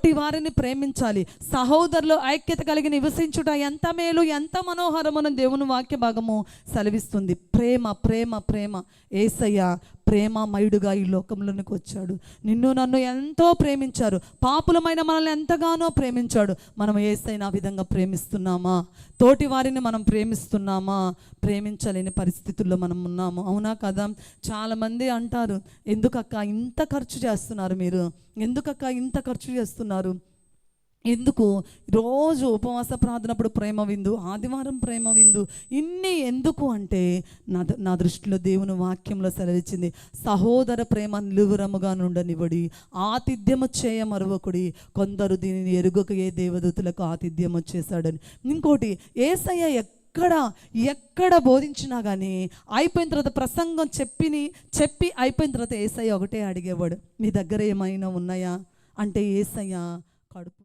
తోటి వారిని ప్రేమించాలి, సహోదరులు ఐక్యత కలిగి నివసించుట ఎంత మేలు, ఎంత మనోహరమని దేవుని వాక్య భాగము సెలవిస్తుంది. ప్రేమ ప్రేమ ప్రేమ. యేసయ్య ప్రేమమయుడుగా ఈ లోకంలోనికి వచ్చాడు. నిన్ను నన్ను ఎంతో ప్రేమించారు, పాపులమైన మనల్ని ఎంతగానో ప్రేమించాడు. మనం యేసయ్యని ఆ విధంగా ప్రేమిస్తున్నామా? తోటి వారిని మనం ప్రేమిస్తున్నామా? ప్రేమించలేని పరిస్థితుల్లో మనం ఉన్నాము. అవునా కదా? చాలామంది అంటారు, ఎందుకక్క ఇంత ఖర్చు చేస్తున్నారు మీరు, ఎందుకక్క ఇంత ఖర్చు చేస్తున్నారు, ఎందుకు రోజు ఉపవాస ప్రార్థనప్పుడు ప్రేమ విందు, ఆదివారం ప్రేమ విందు, ఇన్ని ఎందుకు అంటే నా దృష్టిలో దేవుని వాక్యంలో సెలవిచ్చింది, సహోదర ప్రేమ నిలువురముగా నుండనివ్వడి, ఆతిథ్యము చేయ మరువకుడి, కొందరు దీనిని ఎరుగక ఏ దేవదూతులకు ఆతిథ్యం చేశాడని. ఇంకోటి, యేసయ్య ఎక్కడ బోధించినా కానీ అయిపోయిన తర్వాత ప్రసంగం చెప్పి అయిపోయిన తర్వాత యేసయ్య ఒకటే అడిగేవాడు, మీ దగ్గర ఏమైనా ఉన్నాయా అంటే యేసయ్య కడుపు